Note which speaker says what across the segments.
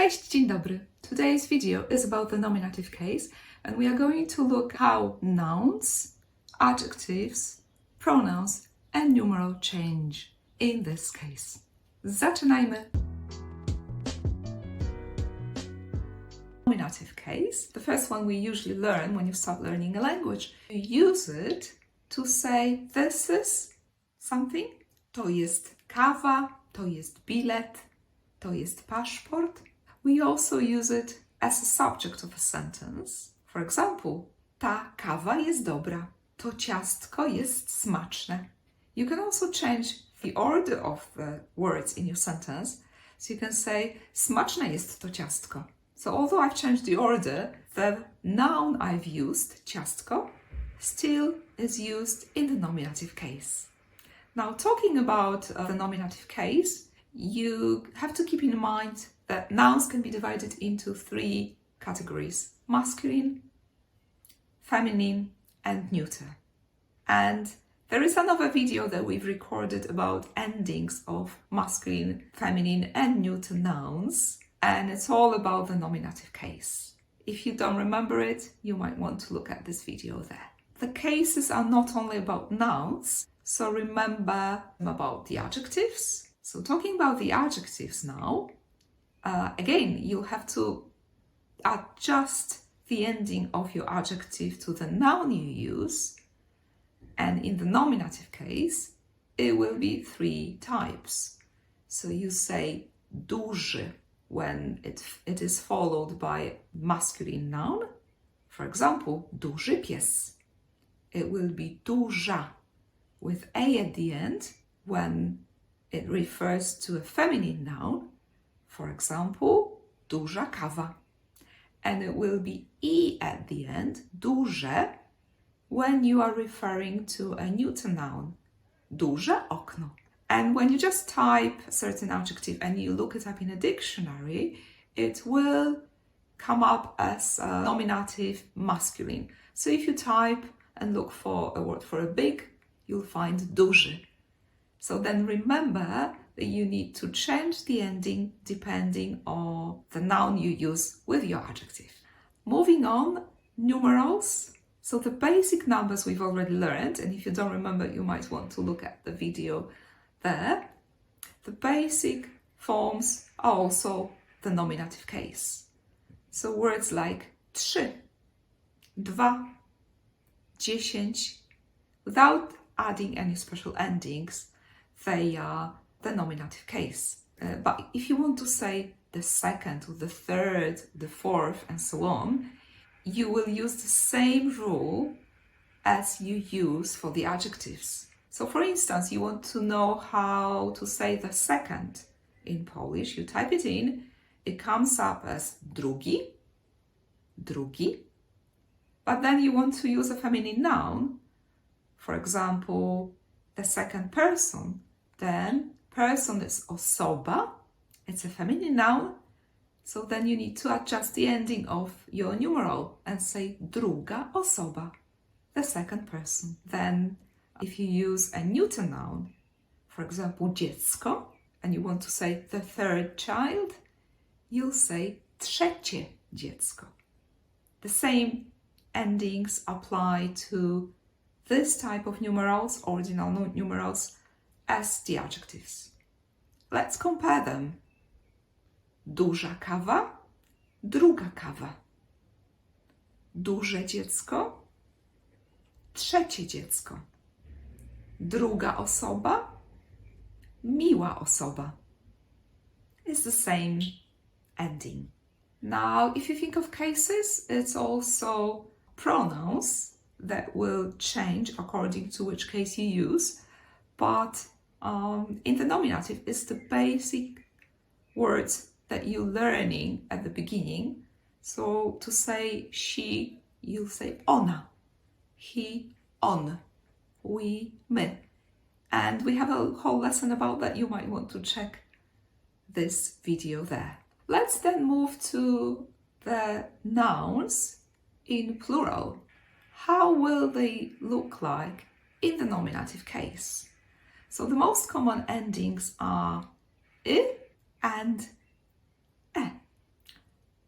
Speaker 1: Cześć, dzień dobry. Today's video is about the nominative case, and we are going to look how nouns, adjectives, pronouns and numeral change in this case. Zaczynajmy. Nominative case, the first one we usually learn when you start learning a language. You use it to say this is something. To jest kawa, to jest bilet, to jest paszport. We also use it as a subject of a sentence. For example, ta kawa jest dobra. To ciastko jest smaczne. You can also change the order of the words in your sentence. So you can say, smaczne jest to ciastko. So although I've changed the order, the noun I've used, ciastko, still is used in the nominative case. Now, talking about the nominative case, you have to keep in mind that nouns can be divided into three categories: masculine, feminine, and neuter. And there is another video that we've recorded about endings of masculine, feminine, and neuter nouns, and it's all about the nominative case. If you don't remember it, you might want to look at this video there. The cases are not only about nouns, so remember about the adjectives. So talking about the adjectives now, again, you'll have to adjust the ending of your adjective to the noun you use. And in the nominative case, it will be three types. So you say duży when it is followed by masculine noun. For example, duży pies. It will be duża with a at the end when it refers to a feminine noun. For example, duża kawa. And it will be e at the end, duże, when you are referring to a neuter noun, duże okno. And when you just type a certain adjective and you look it up in a dictionary, it will come up as a nominative masculine. So if you type and look for a word for a big, you'll find duży. So then remember that you need to change the ending depending on the noun you use with your adjective. Moving on, numerals. So the basic numbers we've already learned, and if you don't remember, you might want to look at the video there. The basic forms are also the nominative case. So words like 3, 2, 10, without adding any special endings, they are the nominative case. But if you want to say the second, or the third, the fourth, and so on, you will use the same rule as you use for the adjectives. So for instance, you want to know how to say the second in Polish. You type it in, it comes up as drugi, drugi. But then you want to use a feminine noun, for example, the second person, then person is osoba, it's a feminine noun, so then you need to adjust the ending of your numeral and say druga osoba, the second person. Then if you use a neuter noun, for example, dziecko, and you want to say the third child, you'll say trzecie dziecko. The same endings apply to this type of numerals, ordinal numerals, as the adjectives. Let's compare them. Duża kawa, druga kawa. Duże dziecko, trzecie dziecko. Druga osoba, miła osoba. It's the same ending. Now, if you think of cases, it's also pronouns that will change according to which case you use. But in the nominative, it's the basic words that you're learning at the beginning. So to say she, you'll say ona, he, on, we, my. And we have a whole lesson about that. You might want to check this video there. Let's then move to the nouns in plural. How will they look like in the nominative case? So the most common endings are I and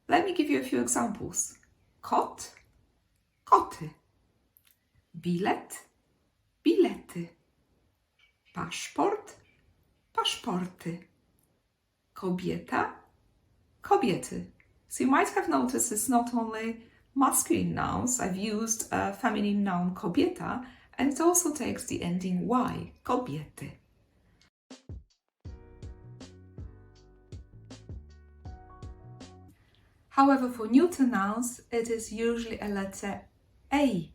Speaker 1: Let me give you a few examples. Kot, koty. Bilet, bilety. Paszport, paszporty. Kobieta, kobiety. So you might have noticed it's not only masculine nouns. I've used a feminine noun kobieta, and it also takes the ending y, kobiety. However, for neuter nouns, it is usually a letter A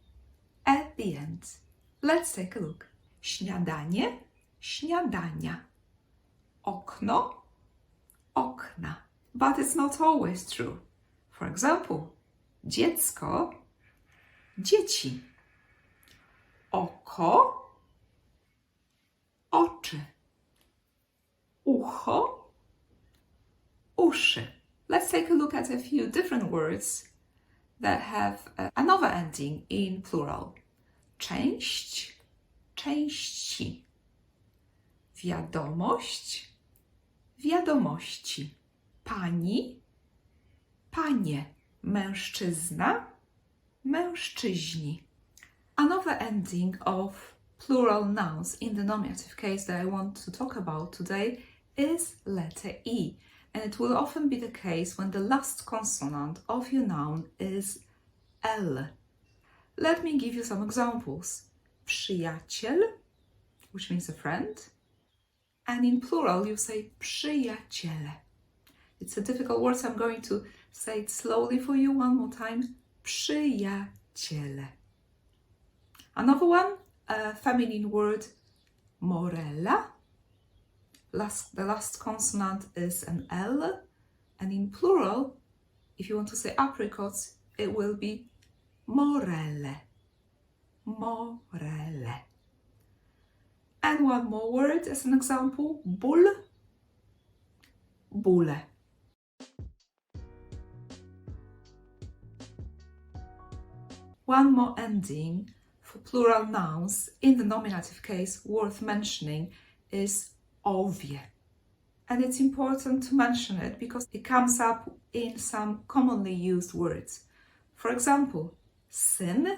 Speaker 1: at the end. Let's take a look. Śniadanie, śniadania. Okno, okna. But it's not always true. For example, dziecko, dzieci. Oko, oczy. Ucho, uszy. Let's take a look at a few different words that have another ending in plural. Część, części. Wiadomość, wiadomości. Pani, panie. Mężczyzna, mężczyźni. Another ending of plural nouns in the nominative case that I want to talk about today is letter E. And it will often be the case when the last consonant of your noun is L. Let me give you some examples. Przyjaciel, which means a friend. And in plural, you say przyjaciele. It's a difficult word, so I'm going to say it slowly for you one more time. Przyjaciele. Another one, a feminine word, morella. The last consonant is an L. And in plural, if you want to say apricots, it will be morelle. Morelle. And one more word as an example, ból, bóle. One more ending for plural nouns in the nominative case worth mentioning is owie. And it's important to mention it because it comes up in some commonly used words. For example, syn,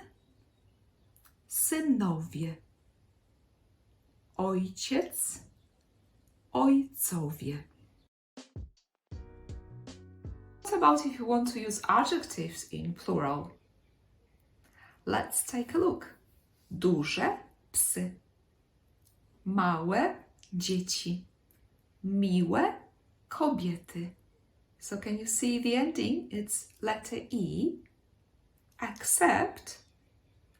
Speaker 1: synowie. Ojciec, ojcowie. What about if you want to use adjectives in plural? Let's take a look. Duże psy. Małe dzieci. Miłe kobiety. So can you see the ending? It's letter E, except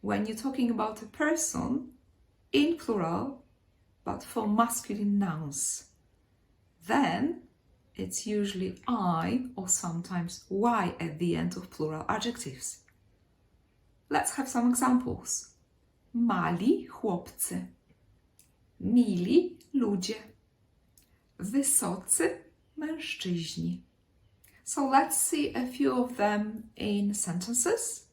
Speaker 1: when you're talking about a person in plural, but for masculine nouns. Then it's usually I or sometimes Y at the end of plural adjectives. Let's have some examples. Mali chłopcy. Mili ludzie. Wysocy mężczyźni. So let's see a few of them in sentences.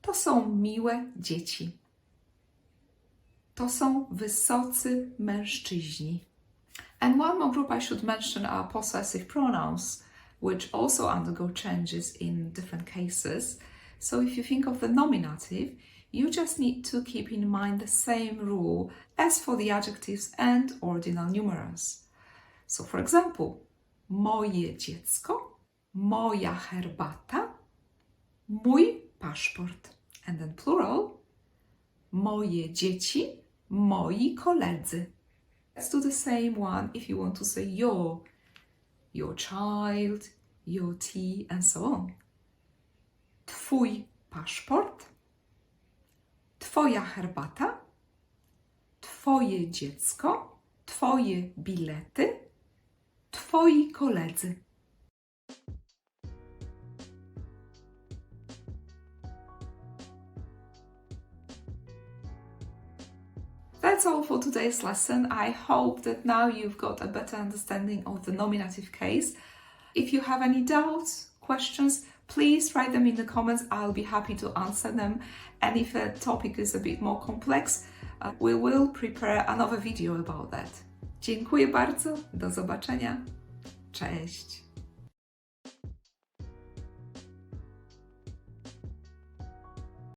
Speaker 1: To są miłe dzieci. To są wysocy mężczyźni. And one more group I should mention are possessive pronouns, which also undergo changes in different cases. So if you think of the nominative, you just need to keep in mind the same rule as for the adjectives and ordinal numerals. So for example, moje dziecko, moja herbata, mój paszport. And then plural, moje dzieci, moi koledzy. Let's do the same one if you want to say your child, your tea, and so on. Twój paszport, twoja herbata, twoje dziecko, twoje bilety, twoi koledzy. That's all for today's lesson. I hope that now you've got a better understanding of the nominative case. If you have any doubts, questions, please write them in the comments. I'll be happy to answer them. And if a topic is a bit more complex, we will prepare another video about that. Dziękuję bardzo. Do zobaczenia. Cześć.